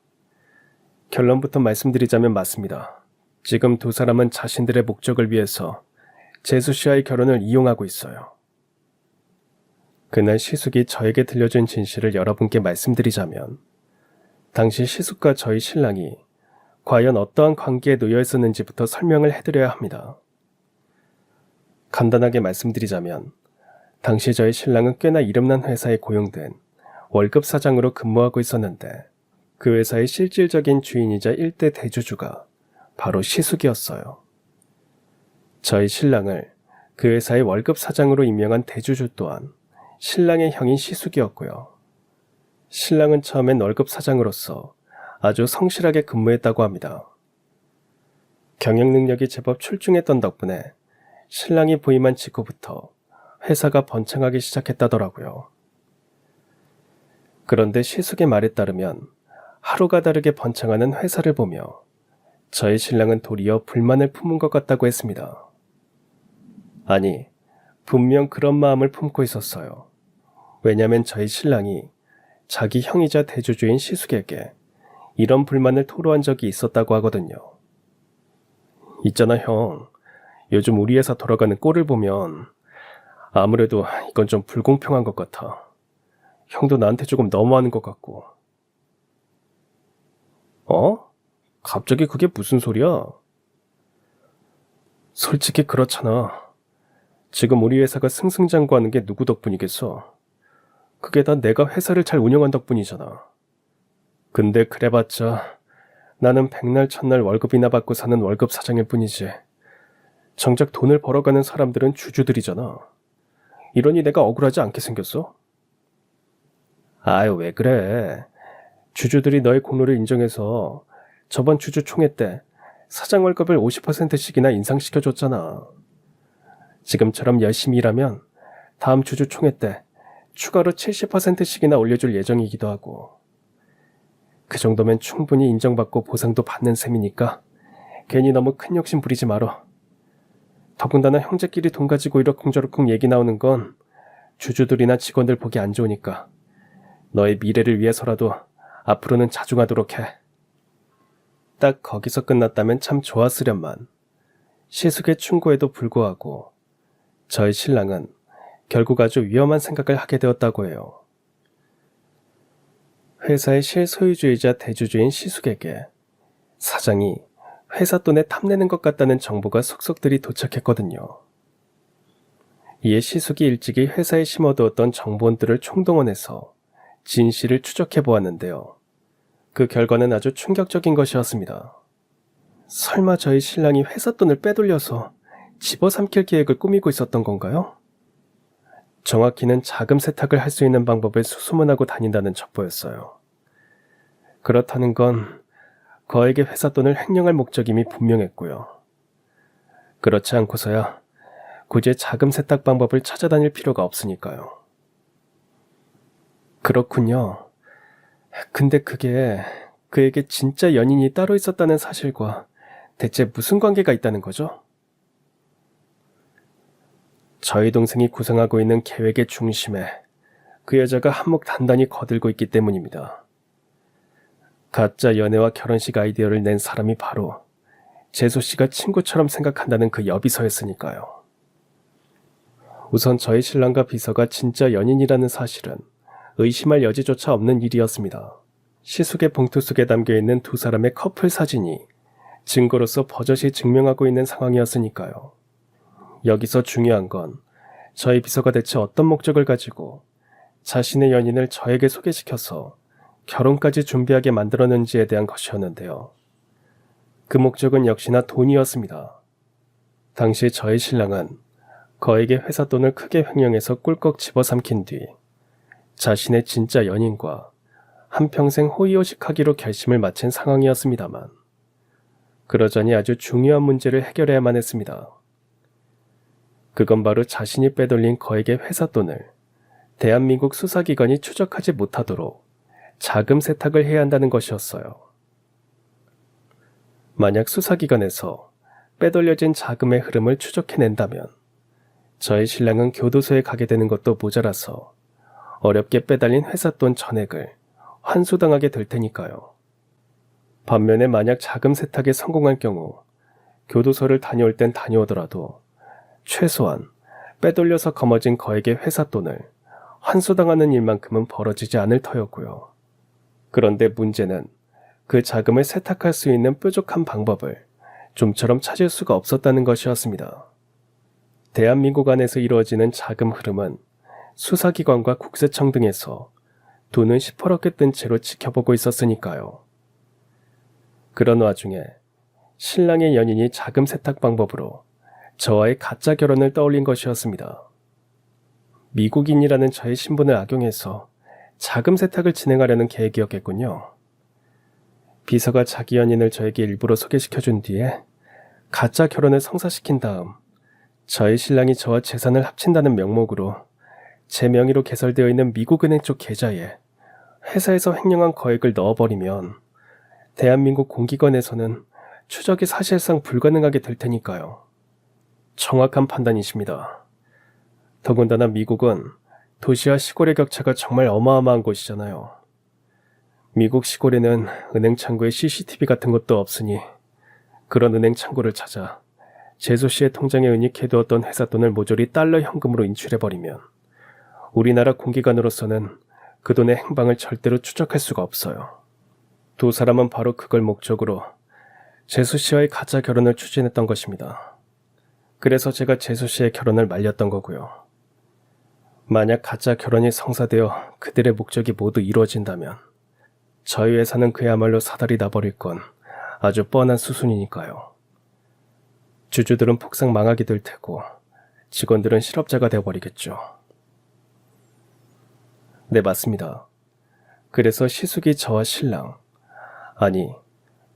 결론부터 말씀드리자면 맞습니다. 지금 두 사람은 자신들의 목적을 위해서 재수 씨와의 결혼을 이용하고 있어요. 그날 시숙이 저에게 들려준 진실을 여러분께 말씀드리자면 당시 시숙과 저희 신랑이 과연 어떠한 관계에 놓여 있었는지부터 설명을 해드려야 합니다. 간단하게 말씀드리자면 당시 저희 신랑은 꽤나 이름난 회사에 고용된 월급 사장으로 근무하고 있었는데 그 회사의 실질적인 주인이자 일대 대주주가 바로 시숙이었어요. 저희 신랑을 그 회사의 월급 사장으로 임명한 대주주 또한 신랑의 형인 시숙이었고요. 신랑은 처음엔 월급 사장으로서 아주 성실하게 근무했다고 합니다. 경영 능력이 제법 출중했던 덕분에 신랑이 부임한 직후부터 회사가 번창하기 시작했다더라고요. 그런데 시숙의 말에 따르면 하루가 다르게 번창하는 회사를 보며 저희 신랑은 도리어 불만을 품은 것 같다고 했습니다. 아니, 분명 그런 마음을 품고 있었어요. 왜냐면 저희 신랑이 자기 형이자 대주주인 시숙에게 이런 불만을 토로한 적이 있었다고 하거든요. 있잖아 형, 요즘 우리 회사 돌아가는 꼴을 보면 아무래도 이건 좀 불공평한 것 같아. 형도 나한테 조금 너무하는 것 같고. 어? 갑자기 그게 무슨 소리야? 솔직히 그렇잖아. 지금 우리 회사가 승승장구하는 게 누구 덕분이겠어? 그게 다 내가 회사를 잘 운영한 덕분이잖아. 근데 그래봤자 나는 백날 첫날 월급이나 받고 사는 월급 사장일 뿐이지. 정작 돈을 벌어가는 사람들은 주주들이잖아. 이러니 내가 억울하지 않게 생겼어? 아유, 왜 그래. 주주들이 너의 공로를 인정해서 저번 주주 총회 때 사장 월급을 50%씩이나 인상시켜줬잖아. 지금처럼 열심히 일하면 다음 주주 총회 때 추가로 70%씩이나 올려줄 예정이기도 하고, 그 정도면 충분히 인정받고 보상도 받는 셈이니까 괜히 너무 큰 욕심 부리지 말어. 더군다나 형제끼리 돈 가지고 이러쿵저러쿵 얘기 나오는 건 주주들이나 직원들 보기 안 좋으니까 너의 미래를 위해서라도 앞으로는 자중하도록 해. 딱 거기서 끝났다면 참 좋았으련만 시숙의 충고에도 불구하고 저의 신랑은 결국 아주 위험한 생각을 하게 되었다고 해요. 회사의 실소유주이자 대주주인 시숙에게 사장이 회사 돈에 탐내는 것 같다는 정보가 속속들이 도착했거든요. 이에 시숙이 일찍이 회사에 심어두었던 정보원들을 총동원해서 진실을 추적해 보았는데요. 그 결과는 아주 충격적인 것이었습니다. 설마 저희 신랑이 회사 돈을 빼돌려서 집어삼킬 계획을 꾸미고 있었던 건가요? 정확히는 자금 세탁을 할 수 있는 방법을 수소문하고 다닌다는 첩보였어요. 그렇다는 건 거액의 회사 돈을 횡령할 목적임이 분명했고요. 그렇지 않고서야 굳이 자금 세탁 방법을 찾아다닐 필요가 없으니까요. 그렇군요. 근데 그게 그에게 진짜 연인이 따로 있었다는 사실과 대체 무슨 관계가 있다는 거죠? 저희 동생이 구상하고 있는 계획의 중심에 그 여자가 한몫 단단히 거들고 있기 때문입니다. 가짜 연애와 결혼식 아이디어를 낸 사람이 바로 재수 씨가 친구처럼 생각한다는 그 여비서였으니까요. 우선 저희 신랑과 비서가 진짜 연인이라는 사실은 의심할 여지조차 없는 일이었습니다. 시숙의 봉투 속에 담겨있는 두 사람의 커플 사진이 증거로서 버젓이 증명하고 있는 상황이었으니까요. 여기서 중요한 건 저희 비서가 대체 어떤 목적을 가지고 자신의 연인을 저에게 소개시켜서 결혼까지 준비하게 만들었는지에 대한 것이었는데요. 그 목적은 역시나 돈이었습니다. 당시 저희 신랑은 거액의 회사 돈을 크게 횡령해서 꿀꺽 집어삼킨 뒤 자신의 진짜 연인과 한평생 호의호식하기로 결심을 마친 상황이었습니다만, 그러자니 아주 중요한 문제를 해결해야만 했습니다. 그건 바로 자신이 빼돌린 거액의 회사 돈을 대한민국 수사기관이 추적하지 못하도록 자금 세탁을 해야 한다는 것이었어요. 만약 수사기관에서 빼돌려진 자금의 흐름을 추적해낸다면 저희 신랑은 교도소에 가게 되는 것도 모자라서 어렵게 빼달린 회사 돈 전액을 환수당하게 될 테니까요. 반면에 만약 자금 세탁에 성공할 경우 교도소를 다녀올 땐 다녀오더라도 최소한 빼돌려서 거머쥔 거액의 회사 돈을 환수당하는 일만큼은 벌어지지 않을 터였고요. 그런데 문제는 그 자금을 세탁할 수 있는 뾰족한 방법을 좀처럼 찾을 수가 없었다는 것이었습니다. 대한민국 안에서 이루어지는 자금 흐름은 수사기관과 국세청 등에서 돈은 시퍼렇게 뜬 채로 지켜보고 있었으니까요. 그런 와중에 신랑의 연인이 자금 세탁 방법으로 저와의 가짜 결혼을 떠올린 것이었습니다. 미국인이라는 저의 신분을 악용해서 자금 세탁을 진행하려는 계획이었겠군요. 비서가 자기 연인을 저에게 일부러 소개시켜준 뒤에 가짜 결혼을 성사시킨 다음 저의 신랑이 저와 재산을 합친다는 명목으로 제 명의로 개설되어 있는 미국은행 쪽 계좌에 회사에서 횡령한 거액을 넣어버리면 대한민국 공기관에서는 추적이 사실상 불가능하게 될 테니까요. 정확한 판단이십니다. 더군다나 미국은 도시와 시골의 격차가 정말 어마어마한 곳이잖아요. 미국 시골에는 은행 창구에 CCTV 같은 것도 없으니 그런 은행 창구를 찾아 재수 씨의 통장에 은닉해두었던 회사 돈을 모조리 달러 현금으로 인출해버리면 우리나라 공기관으로서는 그 돈의 행방을 절대로 추적할 수가 없어요. 두 사람은 바로 그걸 목적으로 재수 씨와의 가짜 결혼을 추진했던 것입니다. 그래서 제가 재수 씨의 결혼을 말렸던 거고요. 만약 가짜 결혼이 성사되어 그들의 목적이 모두 이루어진다면 저희 회사는 그야말로 사달이 나버릴 건 아주 뻔한 수순이니까요. 주주들은 폭삭 망하게 될 테고 직원들은 실업자가 되어버리겠죠. 네, 맞습니다. 그래서 시숙이 저와 신랑, 아니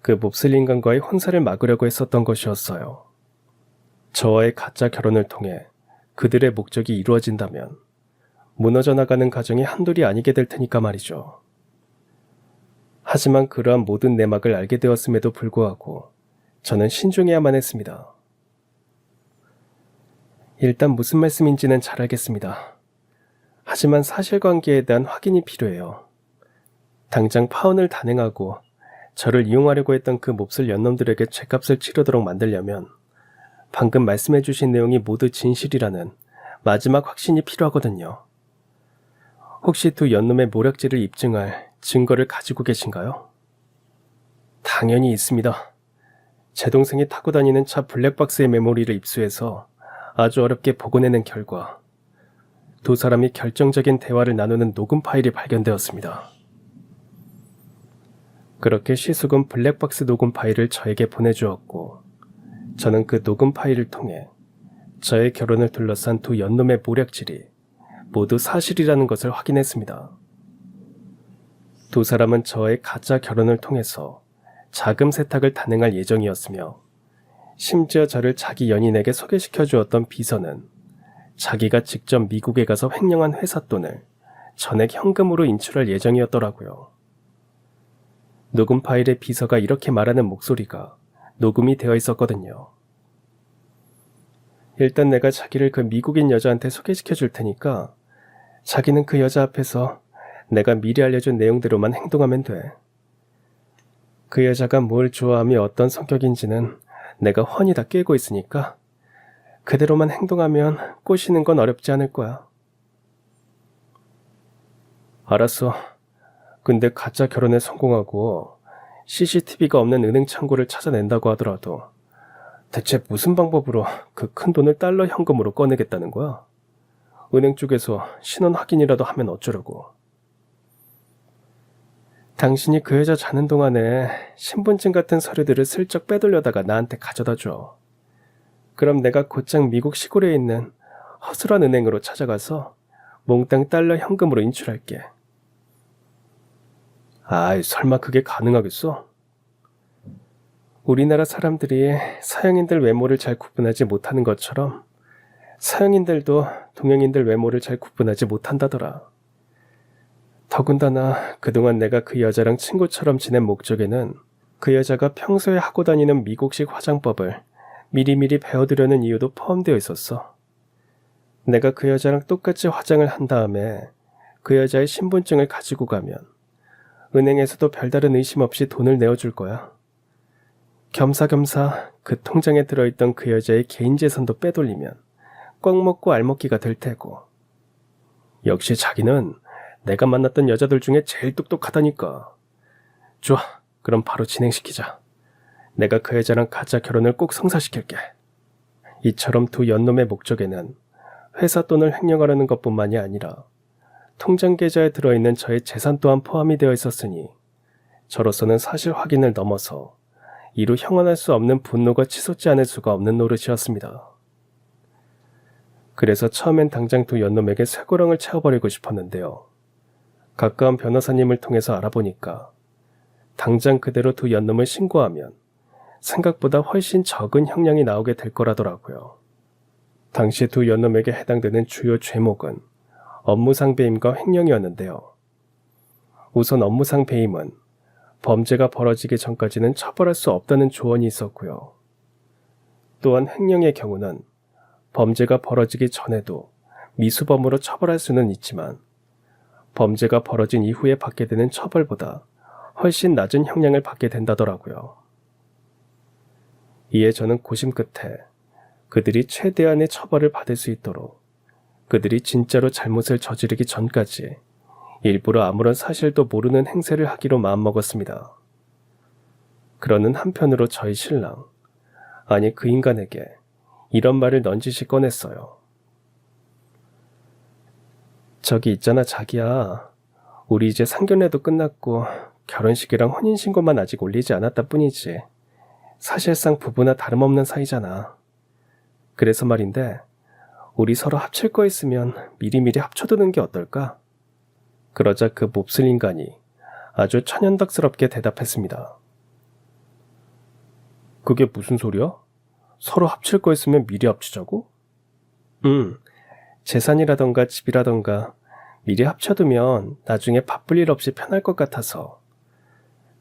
그 몹쓸 인간과의 혼사를 막으려고 했었던 것이었어요. 저와의 가짜 결혼을 통해 그들의 목적이 이루어진다면 무너져 나가는 가정이 한둘이 아니게 될 테니까 말이죠. 하지만 그러한 모든 내막을 알게 되었음에도 불구하고 저는 신중해야만 했습니다. 일단 무슨 말씀인지는 잘 알겠습니다. 하지만 사실관계에 대한 확인이 필요해요. 당장 파혼을 단행하고 저를 이용하려고 했던 그 몹쓸 연놈들에게 죗값을 치르도록 만들려면 방금 말씀해주신 내용이 모두 진실이라는 마지막 확신이 필요하거든요. 혹시 두 연놈의 모략질을 입증할 증거를 가지고 계신가요? 당연히 있습니다. 제 동생이 타고 다니는 차 블랙박스의 메모리를 입수해서 아주 어렵게 복원해낸 결과 두 사람이 결정적인 대화를 나누는 녹음 파일이 발견되었습니다. 그렇게 시숙은 블랙박스 녹음 파일을 저에게 보내주었고 저는 그 녹음 파일을 통해 저의 결혼을 둘러싼 두 연놈의 모략질이 모두 사실이라는 것을 확인했습니다. 두 사람은 저의 가짜 결혼을 통해서 자금 세탁을 단행할 예정이었으며 심지어 저를 자기 연인에게 소개시켜 주었던 비서는 자기가 직접 미국에 가서 횡령한 회사 돈을 전액 현금으로 인출할 예정이었더라고요. 녹음 파일의 비서가 이렇게 말하는 목소리가 녹음이 되어 있었거든요. 일단 내가 자기를 그 미국인 여자한테 소개시켜 줄 테니까 자기는 그 여자 앞에서 내가 미리 알려준 내용대로만 행동하면 돼. 그 여자가 뭘 좋아하며 어떤 성격인지는 내가 훤히 다 꿰고 있으니까 그대로만 행동하면 꼬시는 건 어렵지 않을 거야. 알았어. 근데 가짜 결혼에 성공하고 CCTV가 없는 은행 창고를 찾아낸다고 하더라도 대체 무슨 방법으로 그 큰 돈을 달러 현금으로 꺼내겠다는 거야? 은행 쪽에서 신원 확인이라도 하면 어쩌려고. 당신이 그 여자 자는 동안에 신분증 같은 서류들을 슬쩍 빼돌려다가 나한테 가져다 줘. 그럼 내가 곧장 미국 시골에 있는 허술한 은행으로 찾아가서 몽땅 달러 현금으로 인출할게. 아이, 설마 그게 가능하겠어? 우리나라 사람들이 서양인들 외모를 잘 구분하지 못하는 것처럼 서양인들도 동양인들 외모를 잘 구분하지 못한다더라. 더군다나 그동안 내가 그 여자랑 친구처럼 지낸 목적에는 그 여자가 평소에 하고 다니는 미국식 화장법을 미리미리 배워두려는 이유도 포함되어 있었어. 내가 그 여자랑 똑같이 화장을 한 다음에 그 여자의 신분증을 가지고 가면 은행에서도 별다른 의심 없이 돈을 내어줄 거야. 겸사겸사 그 통장에 들어있던 그 여자의 개인 재산도 빼돌리면 꽉 먹고 알먹기가 될 테고. 역시 자기는 내가 만났던 여자들 중에 제일 똑똑하다니까. 좋아, 그럼 바로 진행시키자. 내가 그 여자랑 가짜 결혼을 꼭 성사시킬게. 이처럼 두 연놈의 목적에는 회사 돈을 횡령하려는 것뿐만이 아니라 통장 계좌에 들어있는 저의 재산 또한 포함이 되어 있었으니 저로서는 사실 확인을 넘어서 이루 형언할 수 없는 분노가 치솟지 않을 수가 없는 노릇이었습니다. 그래서 처음엔 당장 두 연놈에게 쇠고랑을 채워버리고 싶었는데요. 가까운 변호사님을 통해서 알아보니까 당장 그대로 두 연놈을 신고하면 생각보다 훨씬 적은 형량이 나오게 될 거라더라고요. 당시 두 연놈에게 해당되는 주요 죄목은 업무상 배임과 횡령이었는데요. 우선 업무상 배임은 범죄가 벌어지기 전까지는 처벌할 수 없다는 조언이 있었고요. 또한 횡령의 경우는 범죄가 벌어지기 전에도 미수범으로 처벌할 수는 있지만 범죄가 벌어진 이후에 받게 되는 처벌보다 훨씬 낮은 형량을 받게 된다더라고요. 이에 저는 고심 끝에 그들이 최대한의 처벌을 받을 수 있도록 그들이 진짜로 잘못을 저지르기 전까지 일부러 아무런 사실도 모르는 행세를 하기로 마음먹었습니다. 그러는 한편으로 저희 신랑, 아니 그 인간에게 이런 말을 넌지시 꺼냈어요. 저기 있잖아 자기야. 우리 이제 상견례도 끝났고 결혼식이랑 혼인신고만 아직 올리지 않았다 뿐이지. 사실상 부부나 다름없는 사이잖아. 그래서 말인데 우리 서로 합칠 거 있으면 미리미리 합쳐두는 게 어떨까? 그러자 그 몹쓸 인간이 아주 천연덕스럽게 대답했습니다. 그게 무슨 소리야? 서로 합칠 거 있으면 미리 합치자고? 재산이라던가 집이라던가 미리 합쳐두면 나중에 바쁠 일 없이 편할 것 같아서.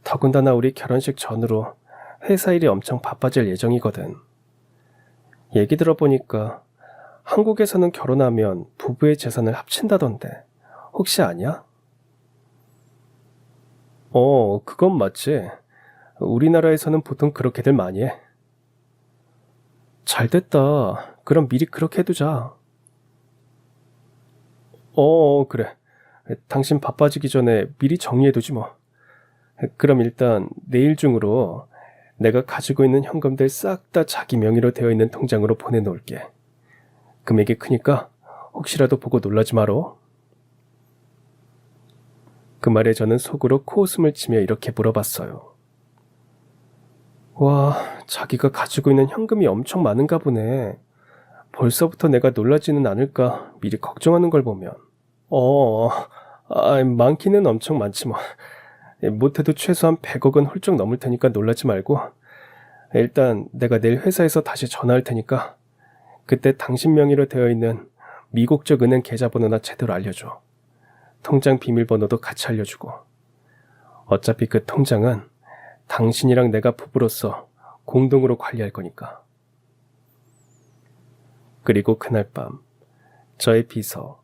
더군다나 우리 결혼식 전후로 회사 일이 엄청 바빠질 예정이거든. 얘기 들어보니까 한국에서는 결혼하면 부부의 재산을 합친다던데 혹시 아냐? 그건 맞지. 우리나라에서는 보통 그렇게들 많이 해. 잘 됐다. 그럼 미리 그렇게 해두자. 그래. 당신 바빠지기 전에 미리 정리해두지 뭐. 그럼 일단 내일 중으로 내가 가지고 있는 현금들 싹 다 자기 명의로 되어 있는 통장으로 보내놓을게. 금액이 크니까 혹시라도 보고 놀라지 마라. 그 말에 저는 속으로 코웃음을 치며 이렇게 물어봤어요. 와, 자기가 가지고 있는 현금이 엄청 많은가 보네. 벌써부터 내가 놀라지는 않을까 미리 걱정하는 걸 보면. 많기는 엄청 많지 뭐. 못해도 최소한 100억은 훌쩍 넘을 테니까 놀라지 말고 일단 내가 내일 회사에서 다시 전화할 테니까 그때 당신 명의로 되어 있는 미국적 은행 계좌번호나 제대로 알려줘. 통장 비밀번호도 같이 알려주고. 어차피 그 통장은 당신이랑 내가 부부로서 공동으로 관리할 거니까. 그리고 그날 밤 저의 비서,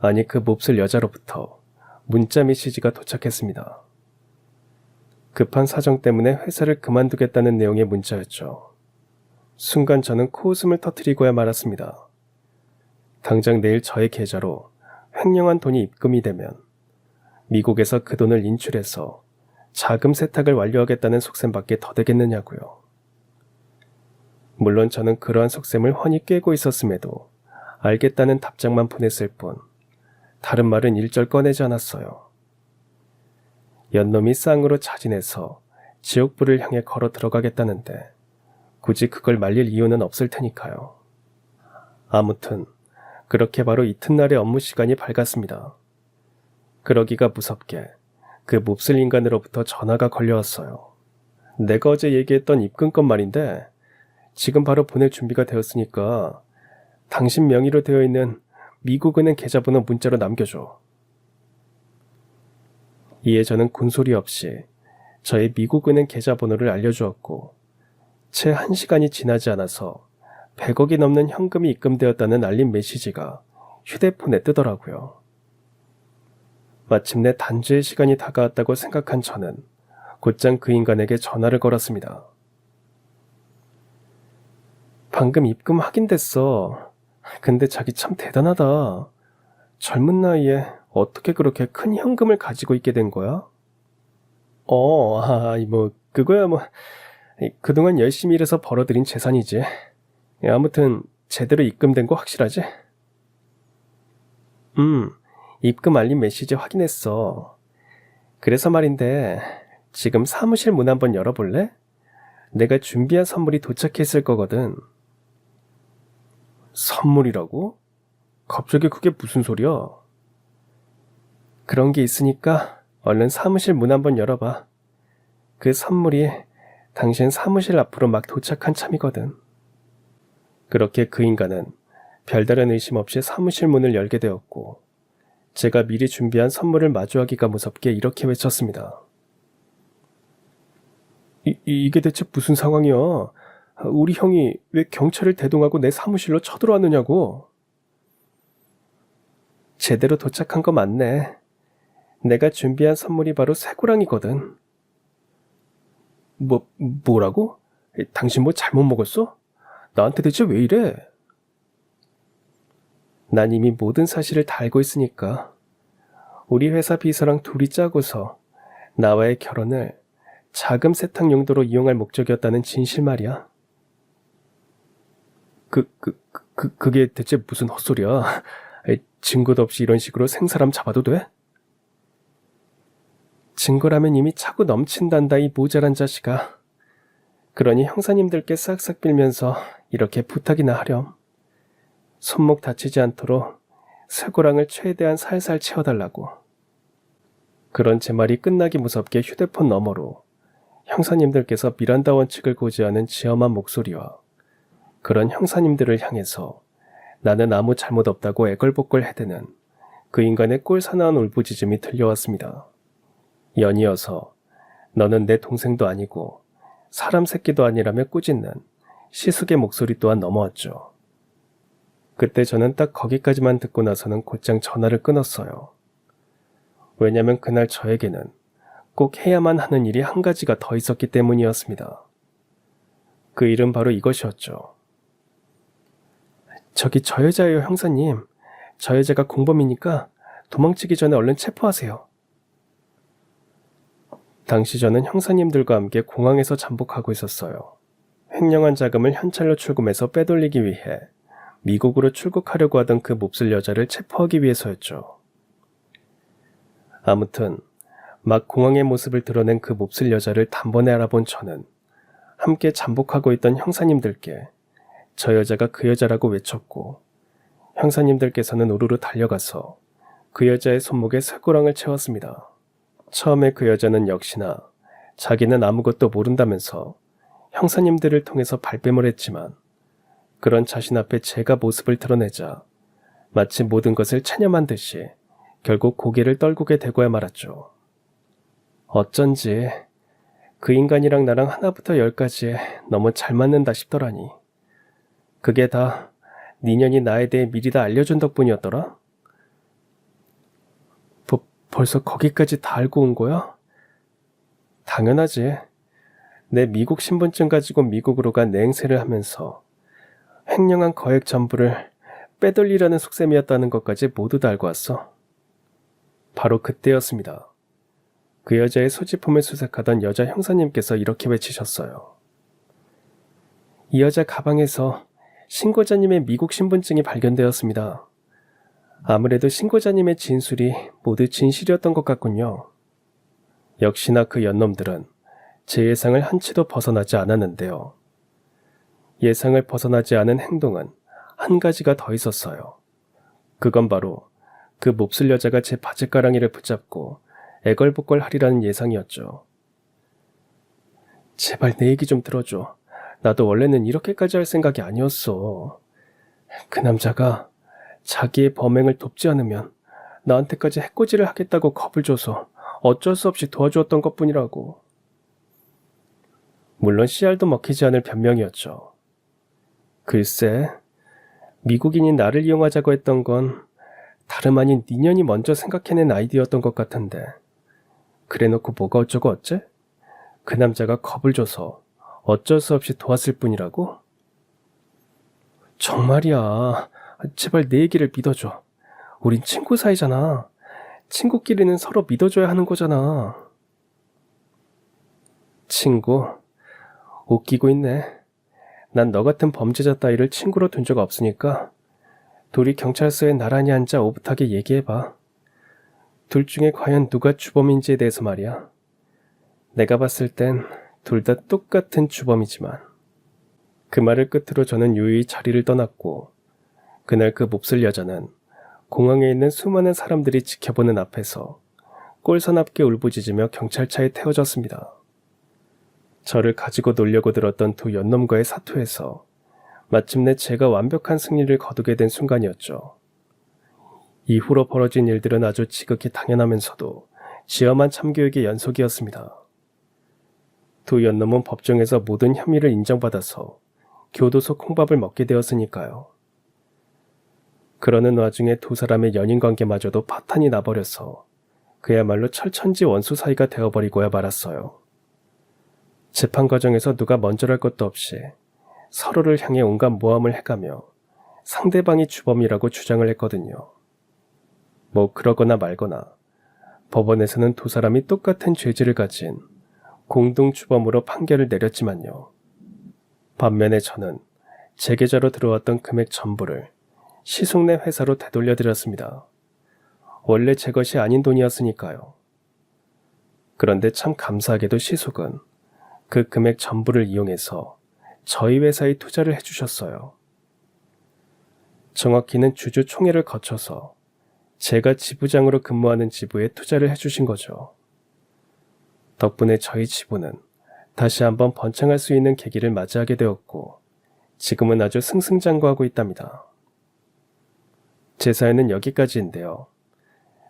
아니 그 몹쓸 여자로부터 문자 메시지가 도착했습니다. 급한 사정 때문에 회사를 그만두겠다는 내용의 문자였죠. 순간 저는 코웃음을 터뜨리고야 말았습니다. 당장 내일 저의 계좌로 횡령한 돈이 입금이 되면 미국에서 그 돈을 인출해서 자금 세탁을 완료하겠다는 속셈밖에 더 되겠느냐고요. 물론 저는 그러한 속셈을 훤히 꿰고 있었음에도 알겠다는 답장만 보냈을 뿐 다른 말은 일절 꺼내지 않았어요. 연놈이 쌍으로 자진해서 지옥불을 향해 걸어 들어가겠다는데 굳이 그걸 말릴 이유는 없을 테니까요. 아무튼 그렇게 바로 이튿날의 업무 시간이 밝았습니다. 그러기가 무섭게 그 몹쓸 인간으로부터 전화가 걸려왔어요. 내가 어제 얘기했던 입금건 말인데 지금 바로 보낼 준비가 되었으니까 당신 명의로 되어 있는 미국은행 계좌번호 문자로 남겨줘. 이에 저는 군소리 없이 저의 미국은행 계좌번호를 알려주었고 채 1시간이 지나지 않아서 100억이 넘는 현금이 입금되었다는 알림 메시지가 휴대폰에 뜨더라고요. 마침내 단죄의 시간이 다가왔다고 생각한 저는 곧장 그 인간에게 전화를 걸었습니다. 방금 입금 확인됐어. 근데 자기 참 대단하다. 젊은 나이에 어떻게 그렇게 큰 현금을 가지고 있게 된 거야? 그거야 그동안 열심히 일해서 벌어들인 재산이지. 아무튼 제대로 입금된 거 확실하지? 입금 알림 메시지 확인했어. 그래서 말인데 지금 사무실 문 한번 열어볼래? 내가 준비한 선물이 도착했을 거거든. 선물이라고? 갑자기 그게 무슨 소리야? 그런 게 있으니까 얼른 사무실 문 한번 열어봐. 그 선물이 당신 사무실 앞으로 막 도착한 참이거든. 그렇게 그 인간은 별다른 의심 없이 사무실 문을 열게 되었고 제가 미리 준비한 선물을 마주하기가 무섭게 이렇게 외쳤습니다. 이게 대체 무슨 상황이야? 우리 형이 왜 경찰을 대동하고 내 사무실로 쳐들어왔느냐고. 제대로 도착한 거 맞네. 내가 준비한 선물이 바로 쇠고랑이거든. 뭐라고? 당신 뭐 잘못 먹었어? 나한테 대체 왜 이래? 난 이미 모든 사실을 다 알고 있으니까. 우리 회사 비서랑 둘이 짜고서 나와의 결혼을 자금 세탁 용도로 이용할 목적이었다는 진실 말이야. 그게 대체 무슨 헛소리야? 증거도 없이 이런 식으로 생사람 잡아도 돼? 증거라면 이미 차고 넘친단다, 이 모자란 자식아. 그러니 형사님들께 싹싹 빌면서 이렇게 부탁이나 하렴. 손목 다치지 않도록 쇠고랑을 최대한 살살 채워달라고. 그런 제 말이 끝나기 무섭게 휴대폰 너머로 형사님들께서 미란다 원칙을 고지하는 지엄한 목소리와 그런 형사님들을 향해서 나는 아무 잘못 없다고 애걸복걸 해대는 그 인간의 꼴사나운 울부짖음이 들려왔습니다. 연이어서 너는 내 동생도 아니고 사람 새끼도 아니라며 꾸짖는 시숙의 목소리 또한 넘어왔죠. 그때 저는 딱 거기까지만 듣고 나서는 곧장 전화를 끊었어요. 왜냐면 그날 저에게는 꼭 해야만 하는 일이 한 가지가 더 있었기 때문이었습니다. 그 일은 바로 이것이었죠. 저기 저 여자예요, 형사님. 저 여자가 공범이니까 도망치기 전에 얼른 체포하세요. 당시 저는 형사님들과 함께 공항에서 잠복하고 있었어요. 횡령한 자금을 현찰로 출금해서 빼돌리기 위해 미국으로 출국하려고 하던 그 몹쓸 여자를 체포하기 위해서였죠. 아무튼 막 공항의 모습을 드러낸 그 몹쓸 여자를 단번에 알아본 저는 함께 잠복하고 있던 형사님들께 저 여자가 그 여자라고 외쳤고, 형사님들께서는 우르르 달려가서 그 여자의 손목에 쇠고랑을 채웠습니다. 처음에 그 여자는 역시나 자기는 아무것도 모른다면서 형사님들을 통해서 발뺌을 했지만, 그런 자신 앞에 제가 모습을 드러내자 마치 모든 것을 체념한 듯이 결국 고개를 떨구게 되고야 말았죠. 어쩐지 그 인간이랑 나랑 하나부터 열까지 너무 잘 맞는다 싶더라니. 그게 다 니년이 나에 대해 미리 다 알려준 덕분이었더라? 벌써 거기까지 다 알고 온 거야? 당연하지. 내 미국 신분증 가지고 미국으로 간 내행세를 하면서 횡령한 거액 전부를 빼돌리라는 속셈이었다는 것까지 모두 다 알고 왔어. 바로 그때였습니다. 그 여자의 소지품을 수색하던 여자 형사님께서 이렇게 외치셨어요. 이 여자 가방에서 신고자님의 미국 신분증이 발견되었습니다. 아무래도 신고자님의 진술이 모두 진실이었던 것 같군요. 역시나 그 연놈들은 제 예상을 한치도 벗어나지 않았는데요. 예상을 벗어나지 않은 행동은 한 가지가 더 있었어요. 그건 바로 그 몹쓸 여자가 제 바지가랑이를 붙잡고 애걸복걸 하리라는 예상이었죠. 제발 내 얘기 좀 들어줘. 나도 원래는 이렇게까지 할 생각이 아니었어. 그 남자가 자기의 범행을 돕지 않으면 나한테까지 해코지를 하겠다고 겁을 줘서 어쩔 수 없이 도와주었던 것뿐이라고. 물론 씨알도 먹히지 않을 변명이었죠. 글쎄, 미국인이 나를 이용하자고 했던 건 다름 아닌 니년이 먼저 생각해낸 아이디어였던 것 같은데, 그래놓고 뭐가 어쩌고 어째? 그 남자가 겁을 줘서 어쩔 수 없이 도왔을 뿐이라고? 정말이야. 제발 내 얘기를 믿어줘. 우린 친구 사이잖아. 친구끼리는 서로 믿어줘야 하는 거잖아. 친구? 웃기고 있네. 난 너 같은 범죄자 따위를 친구로 둔 적 없으니까 둘이 경찰서에 나란히 앉아 오붓하게 얘기해봐. 둘 중에 과연 누가 주범인지에 대해서 말이야. 내가 봤을 땐 둘 다 똑같은 주범이지만. 그 말을 끝으로 저는 유유히 자리를 떠났고, 그날 그 몹쓸 여자는 공항에 있는 수많은 사람들이 지켜보는 앞에서 꼴사납게 울부짖으며 경찰차에 태워졌습니다. 저를 가지고 놀려고 들었던 두 연놈과의 사투에서 마침내 제가 완벽한 승리를 거두게 된 순간이었죠. 이후로 벌어진 일들은 아주 지극히 당연하면서도 지엄한 참교육의 연속이었습니다. 두 연놈은 법정에서 모든 혐의를 인정받아서 교도소 콩밥을 먹게 되었으니까요. 그러는 와중에 두 사람의 연인관계마저도 파탄이 나버려서 그야말로 철천지 원수 사이가 되어버리고야 말았어요. 재판 과정에서 누가 먼저랄 것도 없이 서로를 향해 온갖 모함을 해가며 상대방이 주범이라고 주장을 했거든요. 뭐 그러거나 말거나 법원에서는 두 사람이 똑같은 죄질을 가진 공동 주범으로 판결을 내렸지만요. 반면에 저는 제 계좌로 들어왔던 금액 전부를 시숙네 회사로 되돌려드렸습니다. 원래 제 것이 아닌 돈이었으니까요. 그런데 참 감사하게도 시숙은 그 금액 전부를 이용해서 저희 회사에 투자를 해주셨어요. 정확히는 주주총회를 거쳐서 제가 지부장으로 근무하는 지부에 투자를 해주신 거죠. 덕분에 저희 지부는 다시 한번 번창할 수 있는 계기를 맞이하게 되었고, 지금은 아주 승승장구하고 있답니다. 제 사연은 여기까지인데요.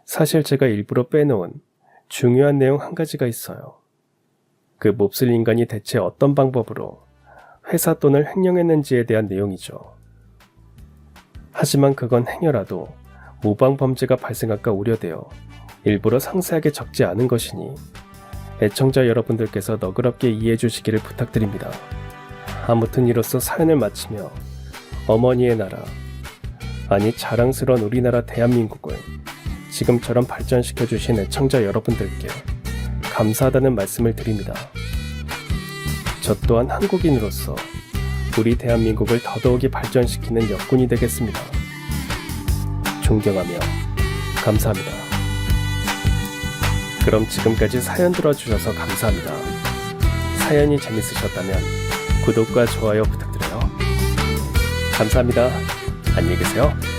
사실 제가 일부러 빼놓은 중요한 내용 한 가지가 있어요. 그 몹쓸 인간이 대체 어떤 방법으로 회사 돈을 횡령했는지에 대한 내용이죠. 하지만 그건 행여라도 모방 범죄가 발생할까 우려되어 일부러 상세하게 적지 않은 것이니 애청자 여러분들께서 너그럽게 이해해 주시기를 부탁드립니다. 아무튼 이로써 사연을 마치며 어머니의 나라, 아니 자랑스러운 우리나라 대한민국을 지금처럼 발전시켜 주신 애청자 여러분들께 감사하다는 말씀을 드립니다. 저 또한 한국인으로서 우리 대한민국을 더더욱이 발전시키는 역군이 되겠습니다. 존경하며 감사합니다. 그럼 지금까지 사연 들어주셔서 감사합니다. 사연이 재밌으셨다면 구독과 좋아요 부탁드려요. 감사합니다. 안녕히 계세요.